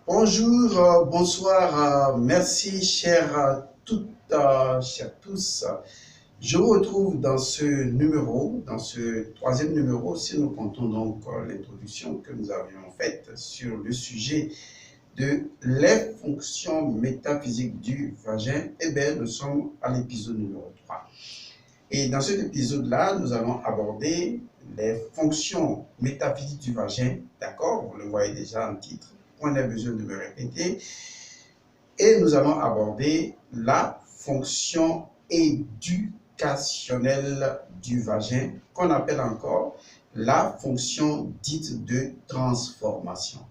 Bonjour, bonsoir, merci chers toutes, chers tous. Je vous retrouve dans ce numéro, dans ce troisième numéro, si nous comptons donc l'introduction que nous avions faite sur le sujet de les fonctions métaphysiques du vagin. Eh bien, nous sommes à l'épisode numéro 3. Et dans cet épisode-là, nous allons aborder les fonctions métaphysiques du vagin, d'accord? Vous le voyez déjà en titre, on n'a besoin de me répéter. Et nous allons aborder la fonction éducationnelle du vagin, qu'on appelle encore la fonction dite de transformation.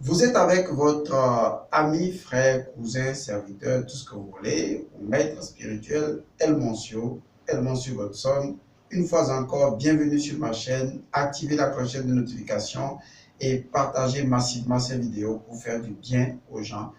Vous êtes avec votre ami, frère, cousin, serviteur, tout ce que vous voulez, ou maître spirituel, El Monsieur Godson. Une fois encore, bienvenue sur ma chaîne. Activez la clochette de notification et partagez massivement ces vidéos pour faire du bien aux gens,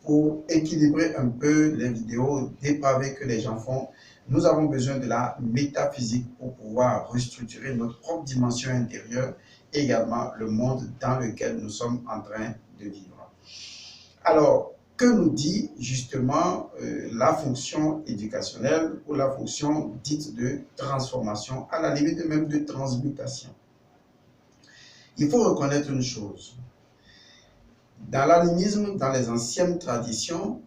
pour équilibrer un peu les vidéos dépravées que les gens font. Nous avons besoin de la métaphysique pour pouvoir restructurer notre propre dimension intérieure et également le monde dans lequel nous sommes en train de vivre. Alors, que nous dit justement la fonction éducationnelle ou la fonction dite de transformation, à la limite même de transmutation? Il faut reconnaître une chose. Dans l'animisme, dans les anciennes traditions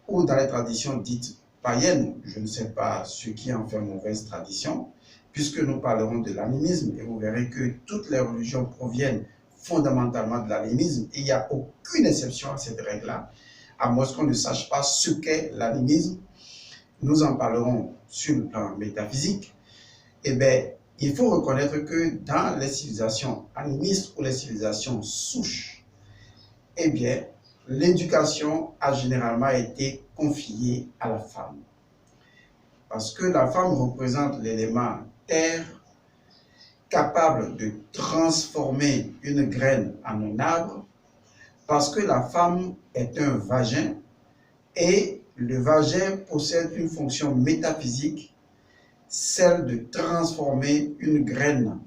ou dans les traditions dites païennes, je ne sais pas ce qui en fait mauvaise tradition, puisque nous parlerons de l'animisme et vous verrez que toutes les religions proviennent fondamentalement de l'animisme et il n'y a aucune exception à cette règle-là, à moins qu'on ne sache pas ce qu'est l'animisme. Nous en parlerons sur le plan métaphysique. Eh bien, il faut reconnaître que dans les civilisations animistes ou les civilisations souches, eh bien, l'éducation a généralement été confiée à la femme. Parce que la femme représente l'élément terre, capable de transformer une graine en un arbre, parce que la femme est un vagin et le vagin possède une fonction métaphysique, celle de transformer une graine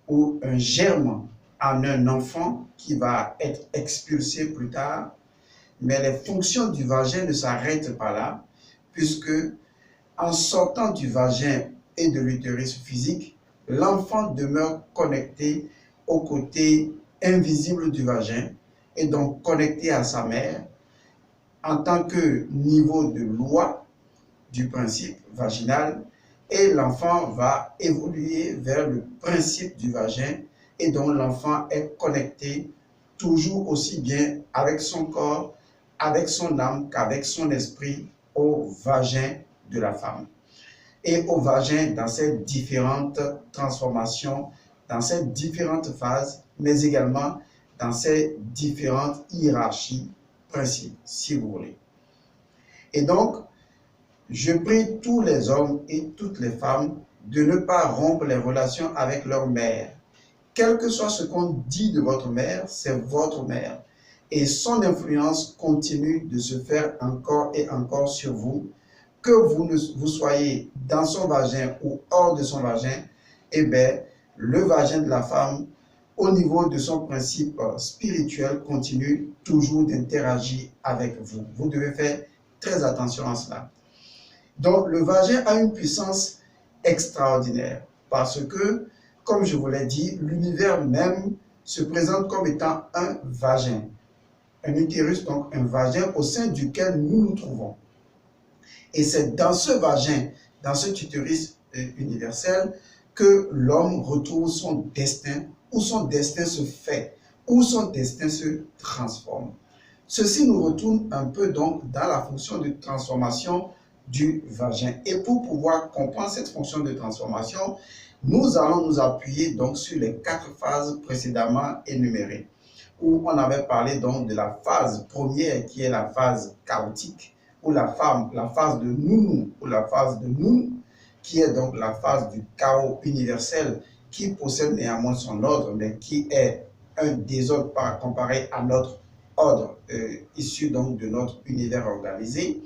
ou un germe en un enfant qui va être expulsé plus tard. Mais les fonctions du vagin ne s'arrêtent pas là, puisque en sortant du vagin et de l'utérus physique, l'enfant demeure connecté au côté invisible du vagin et donc connecté à sa mère en tant que niveau de loi du principe vaginal, et l'enfant va évoluer vers le principe du vagin et donc l'enfant est connecté toujours aussi bien avec son corps, avec son âme qu'avec son esprit au vagin de la femme. Et au vagin dans ces différentes transformations, dans ces différentes phases, mais également dans ces différentes hiérarchies principes, si vous voulez. Et donc, je prie tous les hommes et toutes les femmes de ne pas rompre les relations avec leur mère. Quel que soit ce qu'on dit de votre mère, c'est votre mère. Et son influence continue de se faire encore et encore sur vous. Que vous soyez dans son vagin ou hors de son vagin, eh bien, le vagin de la femme, au niveau de son principe spirituel, continue toujours d'interagir avec vous. Vous devez faire très attention à cela. Donc, le vagin a une puissance extraordinaire parce que, comme je vous l'ai dit, l'univers même se présente comme étant un vagin. Un utérus, donc un vagin au sein duquel nous nous trouvons. Et c'est dans ce vagin, dans cet utérus universel, que l'homme retrouve son destin, où son destin se fait, où son destin se transforme. Ceci nous retourne un peu donc dans la fonction de transformation du vagin. Et pour pouvoir comprendre cette fonction de transformation, nous allons nous appuyer donc sur les 4 phases précédemment énumérées, où on avait parlé donc de la phase première qui est la phase chaotique, ou la phase de Nounou, ou la phase de Nounou, qui est donc la phase du chaos universel, qui possède néanmoins son ordre, mais qui est un désordre comparé à notre ordre issu donc de notre univers organisé.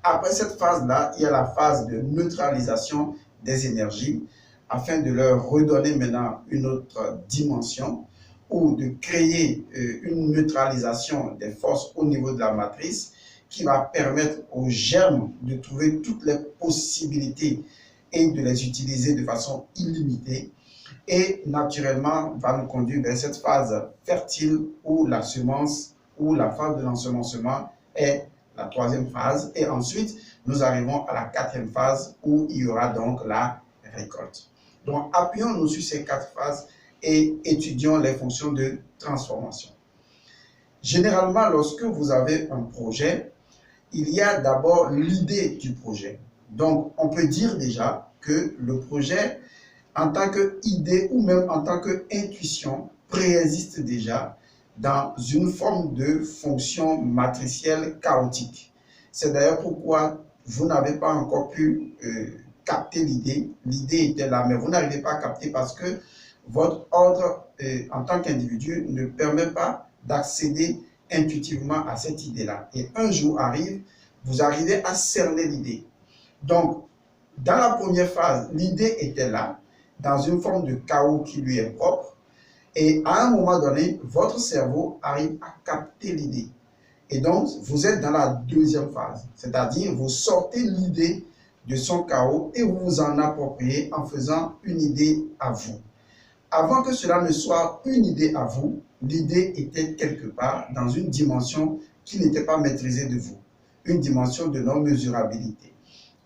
Après cette phase-là, il y a la phase de neutralisation des énergies, afin de leur redonner maintenant une autre dimension, ou de créer une neutralisation des forces au niveau de la matrice qui va permettre aux germes de trouver toutes les possibilités et de les utiliser de façon illimitée et naturellement va nous conduire vers cette phase fertile où la semence ou la phase de l'ensemencement est la troisième phase et ensuite nous arrivons à la quatrième phase où il y aura donc la récolte. Donc appuyons-nous sur ces quatre phases et étudions les fonctions de transformation. Généralement, lorsque vous avez un projet, il y a d'abord l'idée du projet. Donc, on peut dire déjà que le projet, en tant qu'idée ou même en tant qu'intuition, préexiste déjà dans une forme de fonction matricielle chaotique. C'est d'ailleurs pourquoi vous n'avez pas encore pu capter l'idée. L'idée était là, mais vous n'arrivez pas à capter parce que votre ordre en tant qu'individu ne permet pas d'accéder intuitivement à cette idée-là. Et un jour arrive, vous arrivez à cerner l'idée. Donc, dans la première phase, l'idée était là, dans une forme de chaos qui lui est propre. Et à un moment donné, votre cerveau arrive à capter l'idée. Et donc, vous êtes dans la deuxième phase, c'est-à-dire vous sortez l'idée de son chaos et vous vous en appropriez en faisant une idée à vous. Avant que cela ne soit une idée à vous, l'idée était quelque part dans une dimension qui n'était pas maîtrisée de vous, une dimension de non-mesurabilité.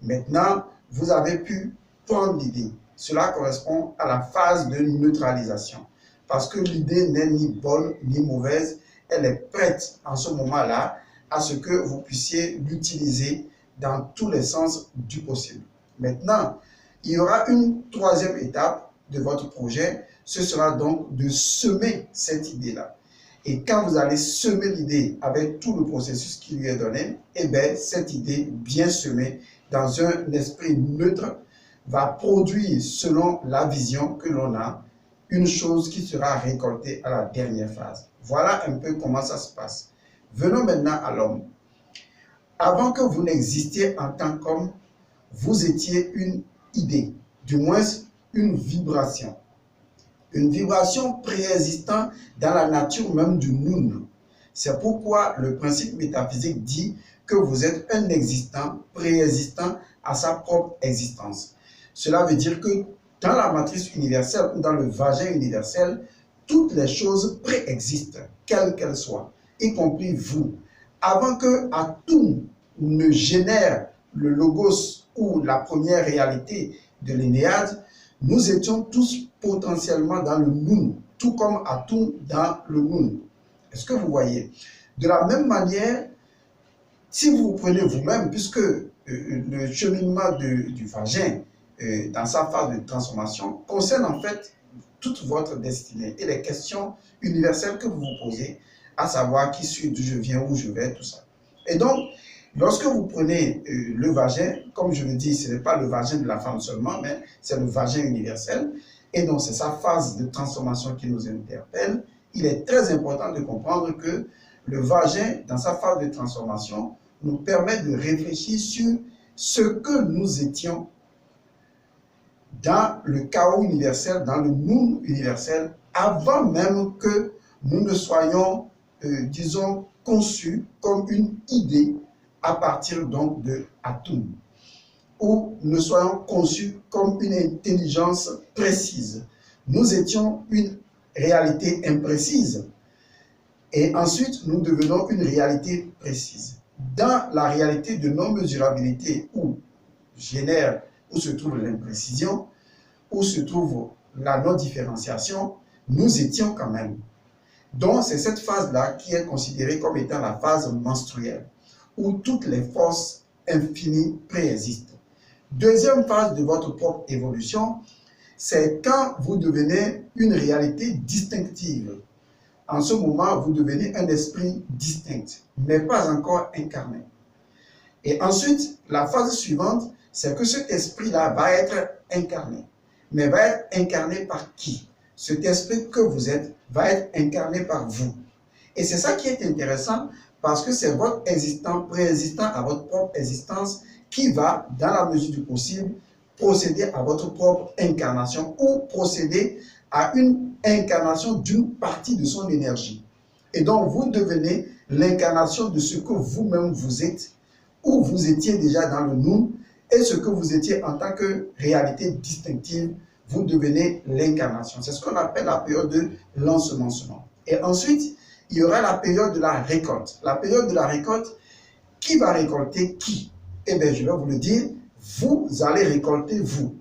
Maintenant, vous avez pu prendre l'idée. Cela correspond à la phase de neutralisation. Parce que l'idée n'est ni bonne ni mauvaise, elle est prête en ce moment-là à ce que vous puissiez l'utiliser dans tous les sens du possible. Maintenant, il y aura une troisième étape de votre projet, ce sera donc de semer cette idée-là. Et quand vous allez semer l'idée avec tout le processus qui lui est donné, eh bien, cette idée bien semée dans un esprit neutre va produire, selon la vision que l'on a, une chose qui sera récoltée à la dernière phase. Voilà un peu comment ça se passe. Venons maintenant à l'homme. Avant que vous n'existiez en tant qu'homme, vous étiez une idée, du moins une vibration. Une vibration préexistant dans la nature même du Noun. C'est pourquoi le principe métaphysique dit que vous êtes un existant préexistant à sa propre existence. Cela veut dire que dans la matrice universelle ou dans le vagin universel, toutes les choses préexistent, quelles qu'elles soient, y compris vous. Avant que Atum ne génère le logos ou la première réalité de l'Énéade, nous étions tous potentiellement dans le Noun, tout comme Atum dans le Noun. Est-ce que vous voyez? De la même manière, si vous prenez vous-même, puisque le cheminement du vagin dans sa phase de transformation concerne en fait toute votre destinée et les questions universelles que vous vous posez, à savoir qui suis, d'où je viens, où je vais, tout ça. Et donc, lorsque vous prenez le vagin, comme je le dis, ce n'est pas le vagin de la femme seulement, mais c'est le vagin universel, et donc c'est sa phase de transformation qui nous interpelle. Il est très important de comprendre que le vagin, dans sa phase de transformation, nous permet de réfléchir sur ce que nous étions dans le chaos universel, dans le monde universel, avant même que nous ne soyons, disons, conçus comme une idée à partir donc de Atum, ou nous soyons conçus comme une intelligence précise. Nous étions une réalité imprécise et ensuite nous devenons une réalité précise. Dans la réalité de non-mesurabilité où se trouve l'imprécision, où se trouve la non-différenciation, nous étions quand même. Donc c'est cette phase-là qui est considérée comme étant la phase menstruelle, où toutes les forces infinies préexistent. Deuxième phase de votre propre évolution, c'est quand vous devenez une réalité distinctive. En ce moment, vous devenez un esprit distinct, mais pas encore incarné. Et ensuite, la phase suivante, c'est que cet esprit-là va être incarné. Mais va être incarné par qui? Cet esprit que vous êtes va être incarné par vous. Et c'est ça qui est intéressant parce que c'est votre existant, préexistant à votre propre existence qui va, dans la mesure du possible, procéder à votre propre incarnation ou procéder à une incarnation d'une partie de son énergie. Et donc, vous devenez l'incarnation de ce que vous-même vous êtes, ou vous étiez déjà dans le nous, et ce que vous étiez en tant que réalité distinctive, vous devenez l'incarnation. C'est ce qu'on appelle la période de l'ensemencement. Et ensuite, il y aura la période de la récolte. La période de la récolte, qui va récolter qui? Eh bien, je vais vous le dire, vous allez récolter vous.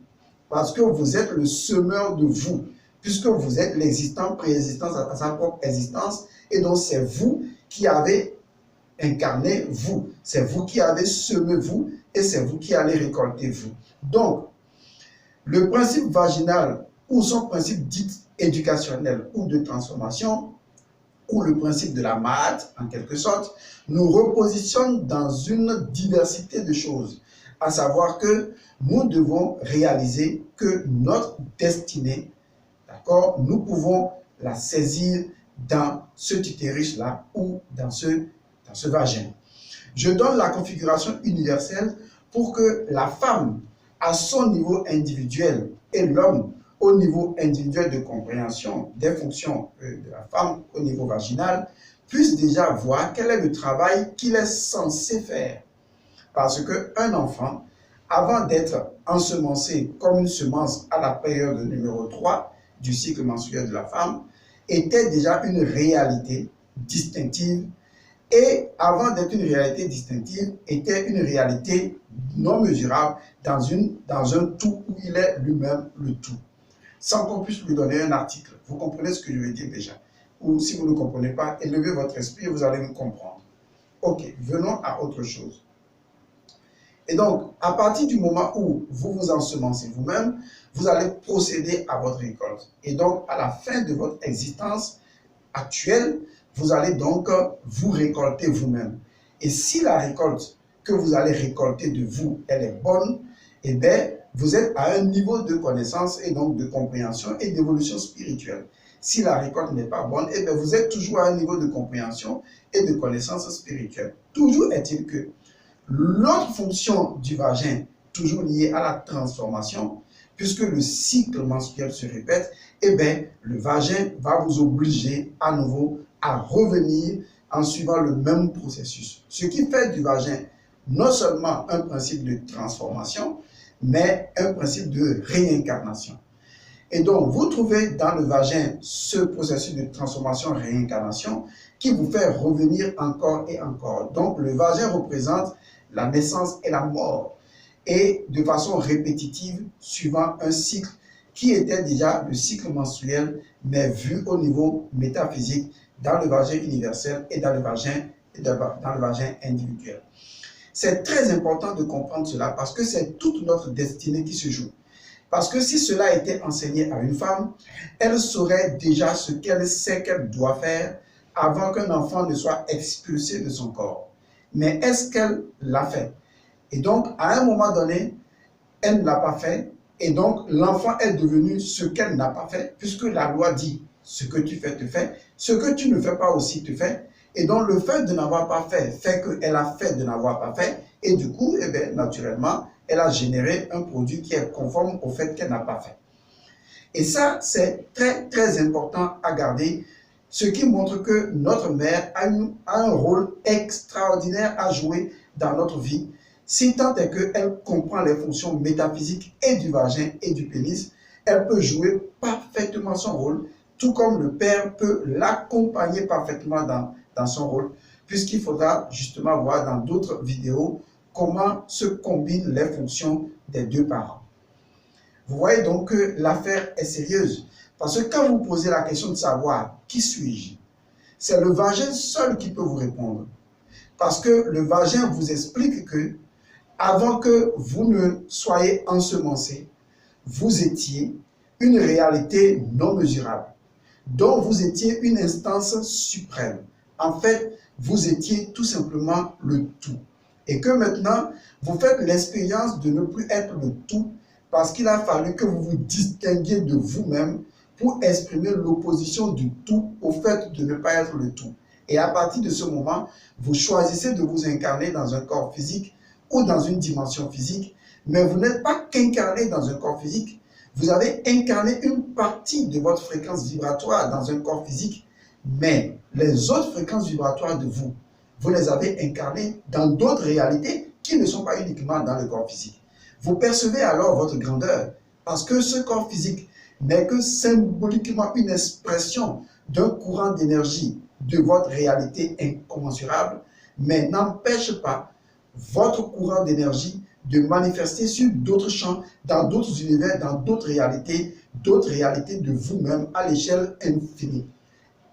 Parce que vous êtes le semeur de vous, puisque vous êtes l'existant, préexistant à sa propre existence, et donc c'est vous qui avez incarné vous, c'est vous qui avez semé vous, et c'est vous qui allez récolter vous. Donc, le principe vaginal, ou son principe dit éducationnel ou de transformation, ou le principe de la Ma'at, en quelque sorte, nous repositionne dans une diversité de choses, à savoir que nous devons réaliser que notre destinée, d'accord, nous pouvons la saisir dans ce utérus-là ou dans ce vagin. Je donne la configuration universelle pour que la femme, à son niveau individuel, et l'homme, au niveau individuel de compréhension des fonctions de la femme au niveau vaginal, puisse déjà voir quel est le travail qu'il est censé faire. Parce qu'un enfant, avant d'être ensemencé comme une semence à la période numéro 3 du cycle menstruel de la femme, était déjà une réalité distinctive, et avant d'être une réalité distinctive, était une réalité non mesurable dans un tout où il est lui-même le tout, sans qu'on puisse lui donner un article. Vous comprenez ce que je veux dire déjà? Ou si vous ne comprenez pas, élevez votre esprit et vous allez me comprendre. Ok, venons à autre chose. Et donc, à partir du moment où vous vous ensemencez vous-même, vous allez procéder à votre récolte. Et donc, à la fin de votre existence actuelle, vous allez donc vous récolter vous-même. Et si la récolte que vous allez récolter de vous, elle est bonne, eh bien, vous êtes à un niveau de connaissance et donc de compréhension et d'évolution spirituelle. Si la récolte n'est pas bonne, eh bien, vous êtes toujours à un niveau de compréhension et de connaissance spirituelle. Toujours est-il que l'autre fonction du vagin, toujours liée à la transformation, puisque le cycle menstruel se répète, eh bien, le vagin va vous obliger à nouveau à revenir en suivant le même processus. Ce qui fait du vagin non seulement un principe de transformation, mais un principe de réincarnation. Et donc, vous trouvez dans le vagin ce processus de transformation-réincarnation qui vous fait revenir encore et encore. Donc, le vagin représente la naissance et la mort, et de façon répétitive, suivant un cycle qui était déjà le cycle menstruel, mais vu au niveau métaphysique dans le vagin universel et dans le vagin individuel. C'est très important de comprendre cela parce que c'est toute notre destinée qui se joue. Parce que si cela était enseigné à une femme, elle saurait déjà ce qu'elle sait qu'elle doit faire avant qu'un enfant ne soit expulsé de son corps. Mais est-ce qu'elle l'a fait? Et donc, à un moment donné, elle ne l'a pas fait. Et donc, l'enfant est devenu ce qu'elle n'a pas fait, puisque la loi dit ce que tu fais, te fait. Ce que tu ne fais pas aussi, te fait. Et donc, le fait de n'avoir pas fait, fait qu'elle a fait de n'avoir pas fait. Et du coup, eh bien, naturellement, elle a généré un produit qui est conforme au fait qu'elle n'a pas fait. Et ça, c'est très, très important à garder, ce qui montre que notre mère a un rôle extraordinaire à jouer dans notre vie, si tant est qu'elle comprend les fonctions métaphysiques et du vagin et du pénis, elle peut jouer parfaitement son rôle, tout comme le père peut l'accompagner parfaitement dans son rôle, puisqu'il faudra justement voir dans d'autres vidéos comment se combinent les fonctions des deux parents. Vous voyez donc que l'affaire est sérieuse, parce que quand vous posez la question de savoir qui suis-je, c'est le vagin seul qui peut vous répondre. Parce que le vagin vous explique que avant que vous ne soyez ensemencé, vous étiez une réalité non mesurable, dont vous étiez une instance suprême. En fait, vous étiez tout simplement le tout. Et que maintenant, vous faites l'expérience de ne plus être le tout, parce qu'il a fallu que vous vous distinguiez de vous-même pour exprimer l'opposition du tout au fait de ne pas être le tout. Et à partir de ce moment, vous choisissez de vous incarner dans un corps physique ou dans une dimension physique, mais vous n'êtes pas qu'incarné dans un corps physique, Vous avez incarné une partie de votre fréquence vibratoire dans un corps physique, mais les autres fréquences vibratoires de vous, vous les avez incarnées dans d'autres réalités qui ne sont pas uniquement dans le corps physique. Vous percevez alors votre grandeur, parce que ce corps physique n'est que symboliquement une expression d'un courant d'énergie de votre réalité incommensurable, mais n'empêche pas votre courant d'énergie de manifester sur d'autres champs, dans d'autres univers, dans d'autres réalités de vous-même à l'échelle infinie.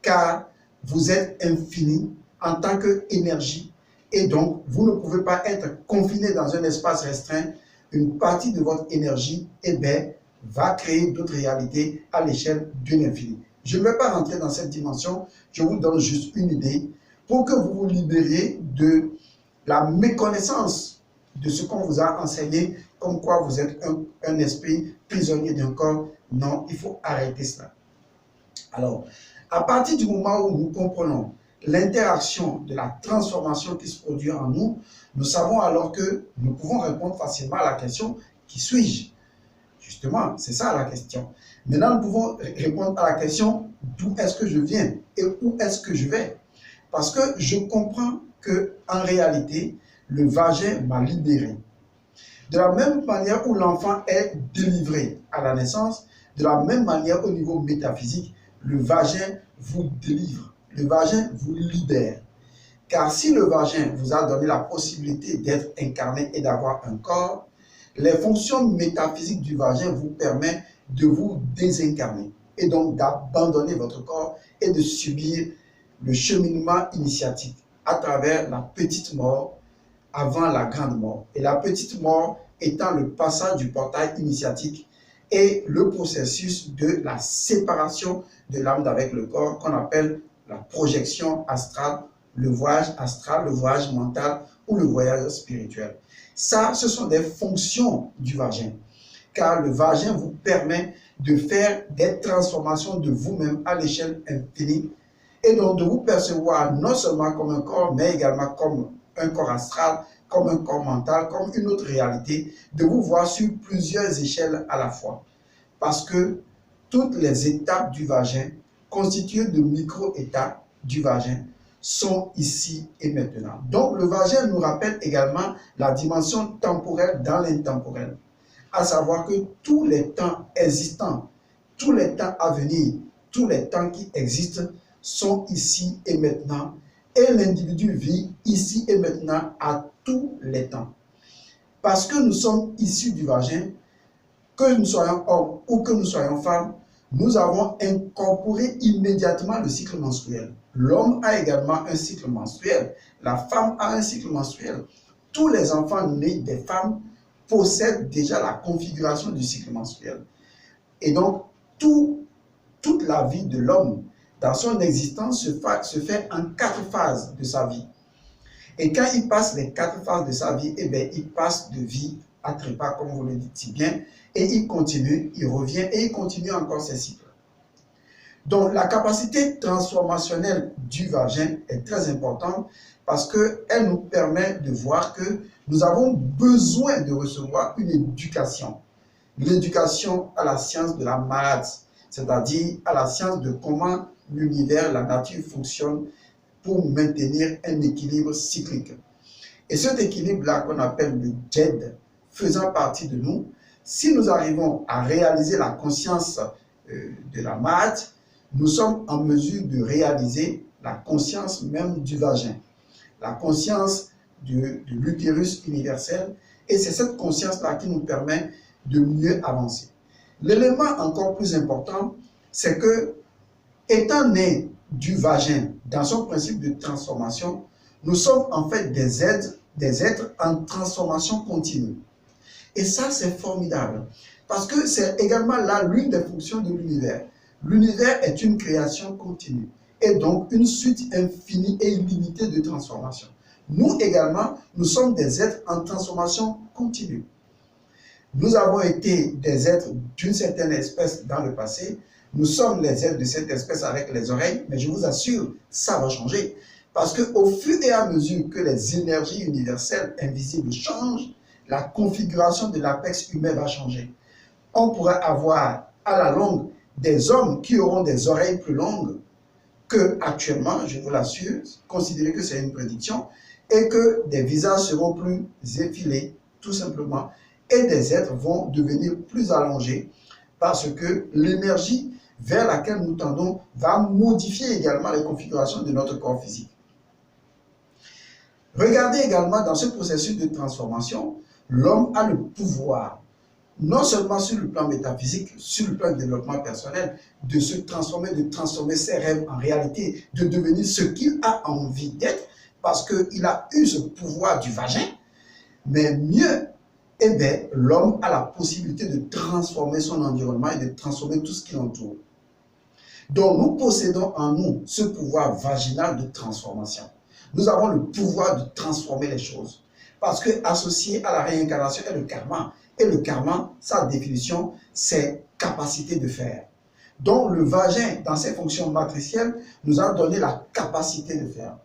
Car vous êtes infini en tant qu'énergie et donc vous ne pouvez pas être confiné dans un espace restreint. Une partie de votre énergie va créer d'autres réalités à l'échelle de l'infini. Je ne vais pas rentrer dans cette dimension, je vous donne juste une idée pour que vous vous libériez de la méconnaissance de ce qu'on vous a enseigné, comme quoi vous êtes un esprit prisonnier d'un corps. Non, il faut arrêter cela. Alors, à partir du moment où nous comprenons l'interaction de la transformation qui se produit en nous, nous savons alors que nous pouvons répondre facilement à la question « Qui suis-je » Justement, c'est ça la question. Maintenant, nous pouvons répondre à la question « D'où est-ce que je viens et où est-ce que je vais ?» Parce que je comprends qu'en réalité, le vagin m'a libéré. De la même manière où l'enfant est délivré à la naissance, de la même manière au niveau métaphysique, le vagin vous délivre, le vagin vous libère. Car si le vagin vous a donné la possibilité d'être incarné et d'avoir un corps, les fonctions métaphysiques du vagin vous permettent de vous désincarner et donc d'abandonner votre corps et de subir le cheminement initiatique à travers la petite mort avant la grande mort. Et la petite mort étant le passage du portail initiatique et le processus de la séparation de l'âme d'avec le corps qu'on appelle la projection astrale, le voyage astral, le voyage mental ou le voyage spirituel. Ça, ce sont des fonctions du vagin, car le vagin vous permet de faire des transformations de vous-même à l'échelle infinie et donc de vous percevoir non seulement comme un corps, mais également comme un corps astral, comme un corps mental, comme une autre réalité, de vous voir sur plusieurs échelles à la fois. Parce que toutes les étapes du vagin, constituées de micro-états du vagin, sont ici et maintenant. Donc le vagin nous rappelle également la dimension temporelle dans l'intemporel, à savoir que tous les temps existants, tous les temps à venir, tous les temps qui existent sont ici et maintenant, et l'individu vit ici et maintenant à tous les temps. Parce que nous sommes issus du vagin, que nous soyons hommes ou que nous soyons femmes, nous avons incorporé immédiatement le cycle menstruel. L'homme a également un cycle menstruel, la femme a un cycle menstruel. Tous les enfants nés des femmes possèdent déjà la configuration du cycle menstruel. Et donc, toute la vie de l'homme, dans son existence, se fait en 4 phases de sa vie. Et quand il passe les 4 phases de sa vie, il passe de vie à trépas, comme vous le dites si bien, et il continue, il revient et il continue encore ses cycles. Donc, la capacité transformationnelle du vagin est très importante parce qu'elle nous permet de voir que nous avons besoin de recevoir une éducation. L'éducation à la science de la Mahat, c'est-à-dire à la science de comment l'univers, la nature fonctionne pour maintenir un équilibre cyclique. Et cet équilibre-là qu'on appelle le Djed, faisant partie de nous, si nous arrivons à réaliser la conscience de la Mahat, nous sommes en mesure de réaliser la conscience même du vagin, la conscience de l'utérus universel, et c'est cette conscience-là qui nous permet de mieux avancer. L'élément encore plus important, c'est que, étant né du vagin dans son principe de transformation, nous sommes en fait des êtres en transformation continue. Et ça, c'est formidable, parce que c'est également là l'une des fonctions de l'univers. L'univers est une création continue, et donc une suite infinie et illimitée de transformations. Nous également, nous sommes des êtres en transformation continue. Nous avons été des êtres d'une certaine espèce dans le passé. Nous sommes les êtres de cette espèce avec les oreilles, mais je vous assure, ça va changer. Parce qu'au fur et à mesure que les énergies universelles invisibles changent, la configuration de l'apex humain va changer. On pourrait avoir à la longue des hommes qui auront des oreilles plus longues que actuellement, je vous l'assure, considérez que c'est une prédiction, et que des visages seront plus effilés, tout simplement, et des êtres vont devenir plus allongés parce que l'énergie vers laquelle nous tendons va modifier également les configurations de notre corps physique. Regardez également dans ce processus de transformation, l'homme a le pouvoir, non seulement sur le plan métaphysique, sur le plan de développement personnel, de se transformer, de transformer ses rêves en réalité, de devenir ce qu'il a envie d'être, parce qu'il a eu ce pouvoir du vagin, mais mieux, eh bien, l'homme a la possibilité de transformer son environnement et de transformer tout ce qui l'entoure. Donc, nous possédons en nous ce pouvoir vaginal de transformation. Nous avons le pouvoir de transformer les choses. Parce que associé à la réincarnation est le karma. Et le karma, sa définition, c'est capacité de faire. Donc, le vagin, dans ses fonctions matricielles, nous a donné la capacité de faire.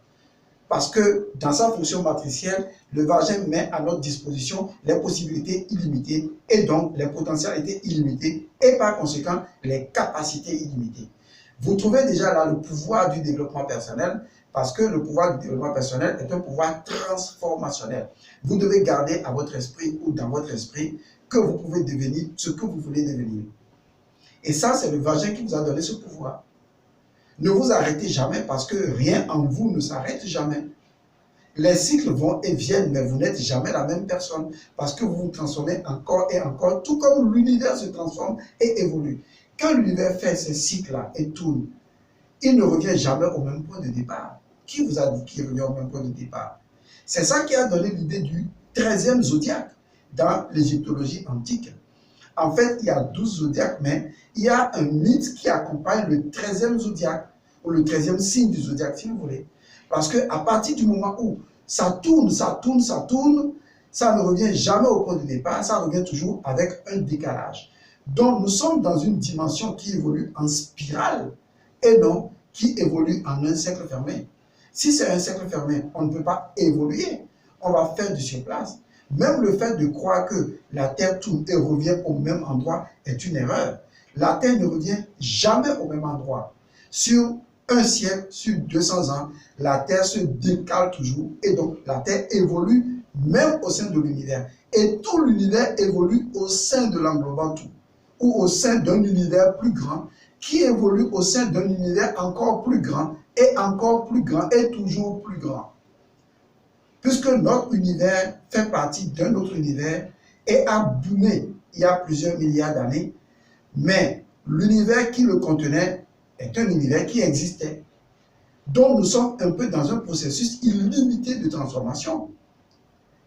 Parce que dans sa fonction matricielle, le vagin met à notre disposition les possibilités illimitées et donc les potentialités illimitées et par conséquent les capacités illimitées. Vous trouvez déjà là le pouvoir du développement personnel parce que le pouvoir du développement personnel est un pouvoir transformationnel. Vous devez garder à votre esprit ou dans votre esprit que vous pouvez devenir ce que vous voulez devenir. Et ça, c'est le vagin qui vous a donné ce pouvoir. Ne vous arrêtez jamais parce que rien en vous ne s'arrête jamais. Les cycles vont et viennent, mais vous n'êtes jamais la même personne parce que vous vous transformez encore et encore, tout comme l'univers se transforme et évolue. Quand l'univers fait ces cycles-là et tourne, il ne revient jamais au même point de départ. Qui vous a dit qu'il revient au même point de départ? C'est ça qui a donné l'idée du 13e zodiaque dans l'égyptologie antique. En fait, il y a 12 zodiaques, mais il y a un mythe qui accompagne le 13e zodiaque, ou le 13e signe du zodiaque, si vous voulez. Parce qu'à partir du moment où ça tourne, ça tourne, ça tourne, ça ne revient jamais au point de départ, ça revient toujours avec un décalage. Donc, nous sommes dans une dimension qui évolue en spirale et non qui évolue en un cercle fermé. Si c'est un cercle fermé, on ne peut pas évoluer, on va faire du surplace. Même le fait de croire que la Terre tourne et revient au même endroit est une erreur. La Terre ne revient jamais au même endroit. Sur un siècle, sur 200 ans, la Terre se décale toujours et donc la Terre évolue même au sein de l'univers. Et tout l'univers évolue au sein de l'englobant tout ou au sein d'un univers plus grand qui évolue au sein d'un univers encore plus grand et toujours plus grand. Puisque notre univers fait partie d'un autre univers et a boomé il y a plusieurs milliards d'années, mais l'univers qui le contenait est un univers qui existait. Donc nous sommes un peu dans un processus illimité de transformation.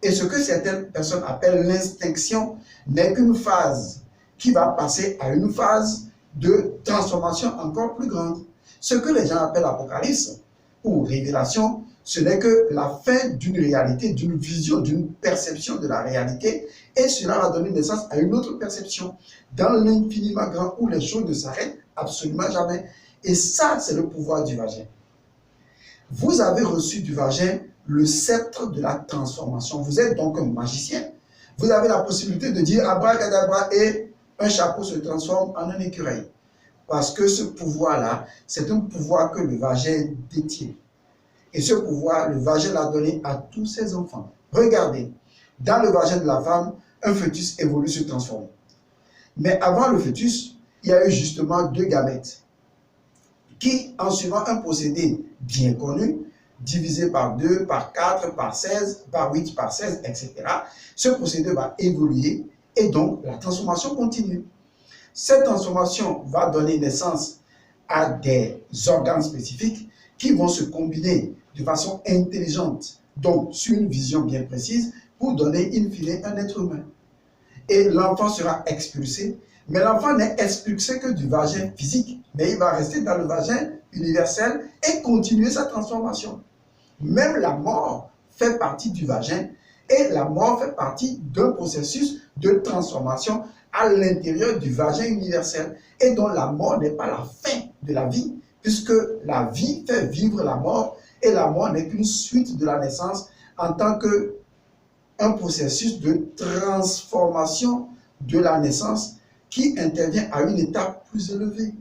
Et ce que certaines personnes appellent l'extinction n'est qu'une phase qui va passer à une phase de transformation encore plus grande. Ce que les gens appellent apocalypse ou révélation, ce n'est que la fin d'une réalité, d'une vision, d'une perception de la réalité, et cela va donner naissance à une autre perception dans l'infiniment grand où les choses ne s'arrêtent absolument jamais. Et ça, c'est le pouvoir du vagin. Vous avez reçu du vagin le sceptre de la transformation. Vous êtes donc un magicien. Vous avez la possibilité de dire abracadabra et un chapeau se transforme en un écureuil. Parce que ce pouvoir-là, c'est un pouvoir que le vagin détient. Et ce pouvoir, le vagin l'a donné à tous ses enfants. Regardez, dans le vagin de la femme, un fœtus évolue, se transforme. Mais avant le fœtus, il y a eu justement deux gamètes qui, en suivant un procédé bien connu, divisé par 2, par 4, par 16, par 8, par 16, etc., ce procédé va évoluer et donc la transformation continue. Cette transformation va donner naissance à des organes spécifiques qui vont se combiner de façon intelligente, donc sur une vision bien précise, pour donner in fine un être humain. Et l'enfant sera expulsé, mais l'enfant n'est expulsé que du vagin physique, mais il va rester dans le vagin universel et continuer sa transformation. Même la mort fait partie du vagin et la mort fait partie d'un processus de transformation à l'intérieur du vagin universel et dont la mort n'est pas la fin de la vie, puisque la vie fait vivre la mort et la mort n'est qu'une suite de la naissance en tant qu'un processus de transformation de la naissance qui intervient à une étape plus élevée.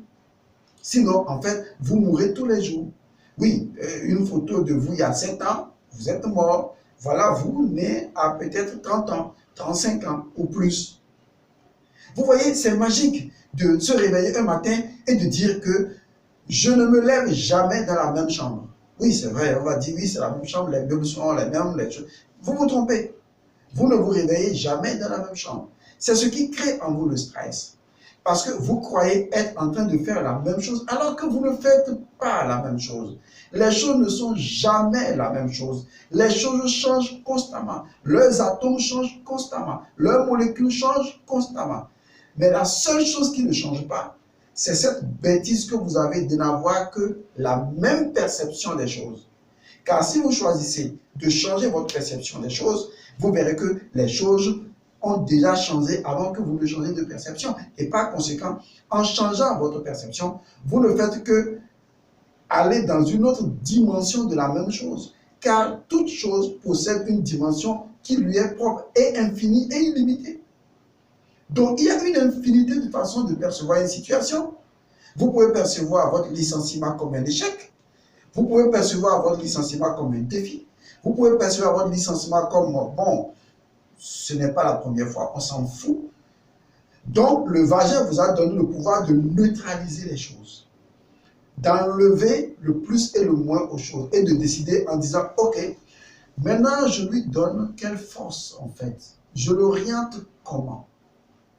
Sinon, en fait, vous mourrez tous les jours. Oui, une photo de vous il y a 7 ans, vous êtes mort. Voilà, vous nez à peut-être 30 ans, 35 ans ou plus. Vous voyez, c'est magique de se réveiller un matin et de dire que je ne me lève jamais dans la même chambre. Oui, c'est vrai, on va dire oui, c'est la même chambre, les meubles sont les mêmes. Vous vous trompez. Vous ne vous réveillez jamais dans la même chambre. C'est ce qui crée en vous le stress. Parce que vous croyez être en train de faire la même chose alors que vous ne faites pas la même chose. Les choses ne sont jamais la même chose. Les choses changent constamment. Leurs atomes changent constamment. Leurs molécules changent constamment. Mais la seule chose qui ne change pas, c'est cette bêtise que vous avez de n'avoir que la même perception des choses. Car si vous choisissez de changer votre perception des choses, vous verrez que les choses ont déjà changé avant que vous ne changiez de perception. Et par conséquent, en changeant votre perception, vous ne faites que aller dans une autre dimension de la même chose. Car toute chose possède une dimension qui lui est propre et infinie et illimitée. Donc, il y a une infinité de façons de percevoir une situation. Vous pouvez percevoir votre licenciement comme un échec. Vous pouvez percevoir votre licenciement comme un défi. Vous pouvez percevoir votre licenciement comme, bon, ce n'est pas la première fois, on s'en fout. Donc, le vagin vous a donné le pouvoir de neutraliser les choses, d'enlever le plus et le moins aux choses et de décider en disant, ok, maintenant je lui donne quelle force en fait, je l'oriente comment.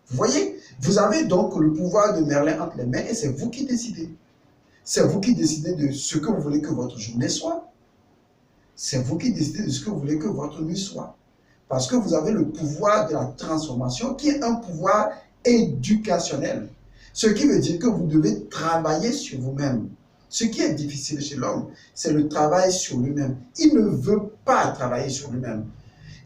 Vous voyez, vous avez donc le pouvoir de Merlin entre les mains et c'est vous qui décidez. C'est vous qui décidez de ce que vous voulez que votre journée soit. C'est vous qui décidez de ce que vous voulez que votre nuit soit. Parce que vous avez le pouvoir de la transformation qui est un pouvoir éducationnel. Ce qui veut dire que vous devez travailler sur vous-même. Ce qui est difficile chez l'homme, c'est le travail sur lui-même. Il ne veut pas travailler sur lui-même.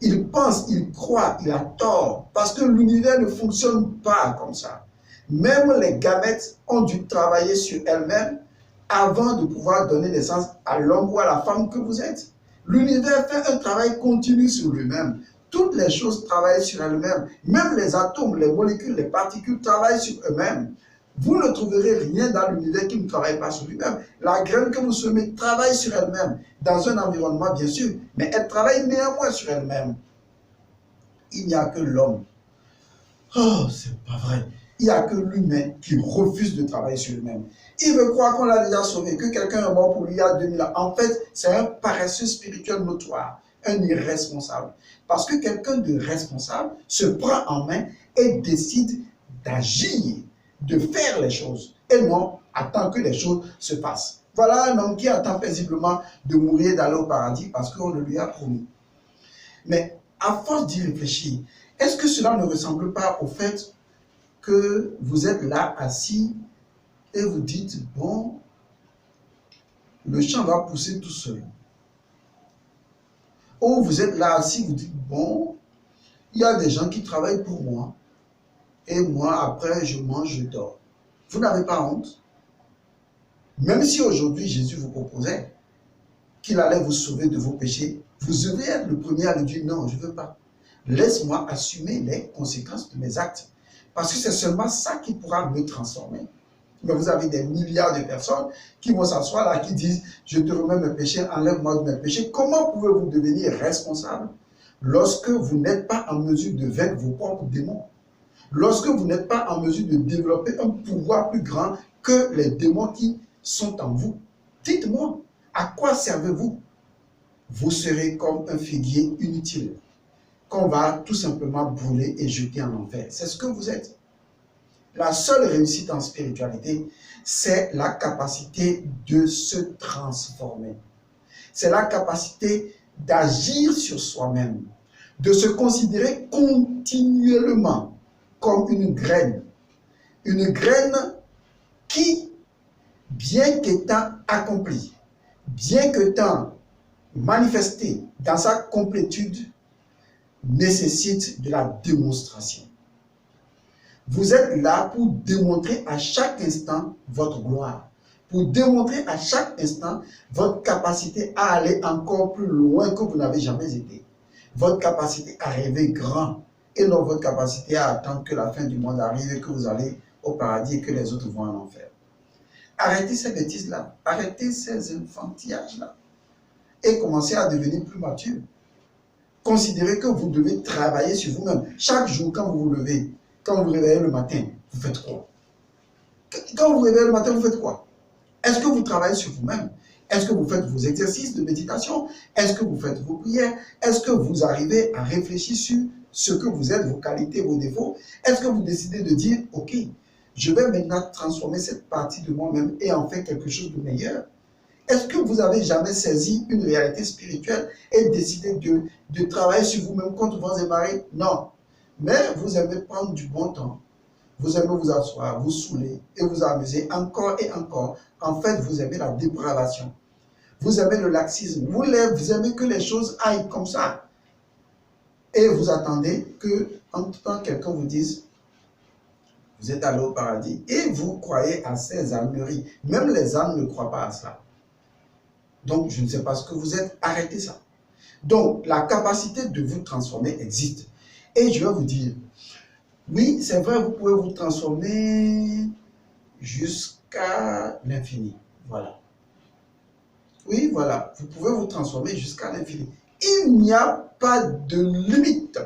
Il pense, il croit, il a tort, parce que l'univers ne fonctionne pas comme ça. Même les gamètes ont dû travailler sur elles-mêmes avant de pouvoir donner naissance à l'homme ou à la femme que vous êtes. L'univers fait un travail continu sur lui-même. Toutes les choses travaillent sur elles-mêmes. Même les atomes, les molécules, les particules travaillent sur eux-mêmes. Vous ne trouverez rien dans l'univers qui ne travaille pas sur lui-même. La graine que vous semez travaille sur elle-même, dans un environnement bien sûr, mais elle travaille néanmoins sur elle-même. Il n'y a que l'homme. Oh, c'est pas vrai. Il n'y a que l'humain qui refuse de travailler sur lui-même. Il veut croire qu'on l'a déjà sauvé, que quelqu'un est mort pour lui il y a 2000 ans. En fait, c'est un paresseux spirituel notoire, un irresponsable. Parce que quelqu'un de responsable se prend en main et décide d'agir, de faire les choses, et non attend que les choses se passent. Voilà un homme qui attend paisiblement de mourir, d'aller au paradis parce qu'on le lui a promis. Mais à force d'y réfléchir, est-ce que cela ne ressemble pas au fait que vous êtes là assis et vous dites, bon, le champ va pousser tout seul. Ou vous êtes là assis, vous dites, bon, il y a des gens qui travaillent pour moi. Et moi, après, je mange, je dors. Vous n'avez pas honte? Même si aujourd'hui, Jésus vous proposait qu'il allait vous sauver de vos péchés, vous devez être le premier à lui dire, non, je ne veux pas. Laisse-moi assumer les conséquences de mes actes. Parce que c'est seulement ça qui pourra me transformer. Mais vous avez des milliards de personnes qui vont s'asseoir là, qui disent, je te remets mes péchés, enlève-moi de mes péchés. Comment pouvez-vous devenir responsable lorsque vous n'êtes pas en mesure de vaincre vos propres démons? Lorsque vous n'êtes pas en mesure de développer un pouvoir plus grand que les démons qui sont en vous? Dites-moi, à quoi servez-vous? Vous serez comme un figuier inutile qu'on va tout simplement brûler et jeter en enfer. C'est ce que vous êtes. La seule réussite en spiritualité, c'est la capacité de se transformer. C'est la capacité d'agir sur soi-même, de se considérer continuellement comme une graine qui, bien qu'étant accomplie, bien qu'étant manifestée dans sa complétude, nécessite de la démonstration. Vous êtes là pour démontrer à chaque instant votre gloire, pour démontrer à chaque instant votre capacité à aller encore plus loin que vous n'avez jamais été, votre capacité à rêver grand et non votre capacité à attendre que la fin du monde arrive et que vous allez au paradis et que les autres vont en enfer. Arrêtez ces bêtises-là, arrêtez ces enfantillages-là et commencez à devenir plus mature. Considérez que vous devez travailler sur vous-même. Chaque jour, quand vous vous levez, quand vous vous réveillez le matin, vous faites quoi? Quand vous vous réveillez le matin, vous faites quoi? Est-ce que vous travaillez sur vous-même? Est-ce que vous faites vos exercices de méditation? Est-ce que vous faites vos prières? Est-ce que vous arrivez à réfléchir sur ce que vous êtes, vos qualités, vos défauts? Est-ce que vous décidez de dire, ok, je vais maintenant transformer cette partie de moi-même et en faire quelque chose de meilleur? Est-ce que vous avez jamais saisi une réalité spirituelle et décidé de travailler sur vous-même contre vos marées? Non. Mais vous aimez prendre du bon temps. Vous aimez vous asseoir, vous saouler et vous amuser encore et encore. En fait, vous aimez la dépravation. Vous aimez le laxisme. Vous aimez que les choses aillent comme ça. Et vous attendez que, en tout temps, quelqu'un vous dise, vous êtes allé au paradis. Et vous croyez à ces âneries. Même les ânes ne croient pas à ça. Donc, je ne sais pas ce que vous êtes. Arrêtez ça. Donc, la capacité de vous transformer existe. Et je vais vous dire, oui, c'est vrai, vous pouvez vous transformer jusqu'à l'infini. Voilà. Oui, voilà. Vous pouvez vous transformer jusqu'à l'infini. Il n'y a pas de limite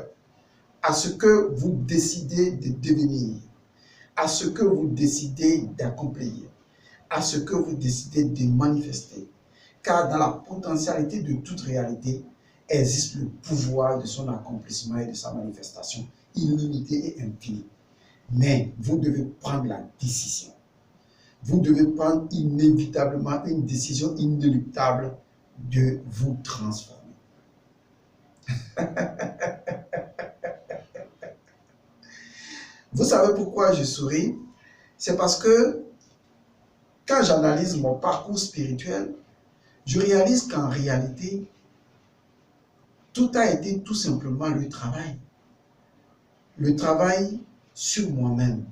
à ce que vous décidez de devenir, à ce que vous décidez d'accomplir, à ce que vous décidez de manifester. Car dans la potentialité de toute réalité existe le pouvoir de son accomplissement et de sa manifestation illimitée et infinie. Mais vous devez prendre la décision. Vous devez prendre inévitablement une décision inéluctable de vous transformer. Vous savez pourquoi je souris? C'est parce que quand j'analyse mon parcours spirituel, je réalise qu'en réalité, tout a été tout simplement le travail. Le travail sur moi-même,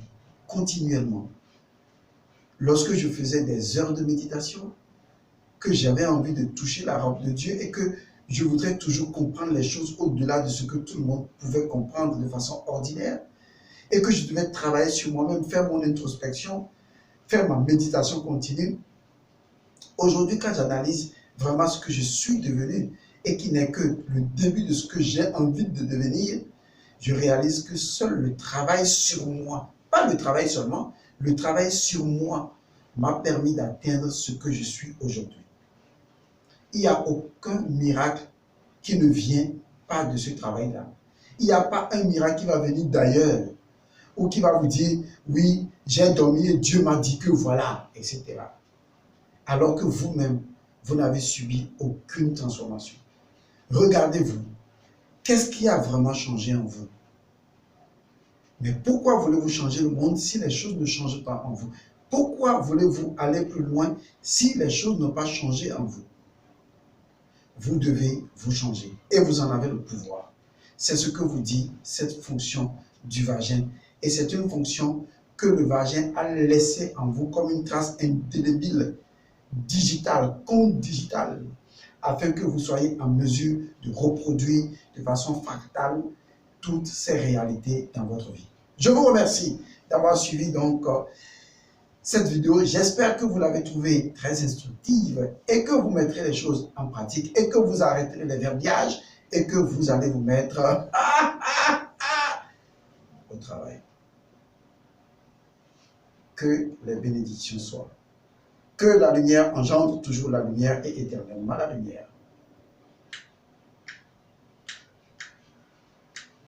continuellement. Lorsque je faisais des heures de méditation, que j'avais envie de toucher la robe de Dieu et que je voudrais toujours comprendre les choses au-delà de ce que tout le monde pouvait comprendre de façon ordinaire et que je devais travailler sur moi-même, faire mon introspection, faire ma méditation continue. Aujourd'hui, quand j'analyse vraiment ce que je suis devenu et qui n'est que le début de ce que j'ai envie de devenir, je réalise que seul le travail sur moi, pas le travail seulement, le travail sur moi m'a permis d'atteindre ce que je suis aujourd'hui. Il n'y a aucun miracle qui ne vient pas de ce travail-là. Il n'y a pas un miracle qui va venir d'ailleurs ou qui va vous dire, oui, j'ai dormi et Dieu m'a dit que voilà, etc. Alors que vous-même, vous n'avez subi aucune transformation. Regardez-vous. Qu'est-ce qui a vraiment changé en vous? Mais pourquoi voulez-vous changer le monde si les choses ne changent pas en vous? Pourquoi voulez-vous aller plus loin si les choses n'ont pas changé en vous? Vous devez vous changer et vous en avez le pouvoir. C'est ce que vous dit cette fonction du vagin. Et c'est une fonction que le vagin a laissée en vous comme une trace indélébile, digitale, condigitale, afin que vous soyez en mesure de reproduire de façon fractale toutes ces réalités dans votre vie. Je vous remercie d'avoir suivi donc cette vidéo. J'espère que vous l'avez trouvée très instructive et que vous mettrez les choses en pratique et que vous arrêterez les verbiages et que vous allez vous mettre au travail. Que les bénédictions soient. Que la lumière engendre toujours la lumière et éternellement la lumière.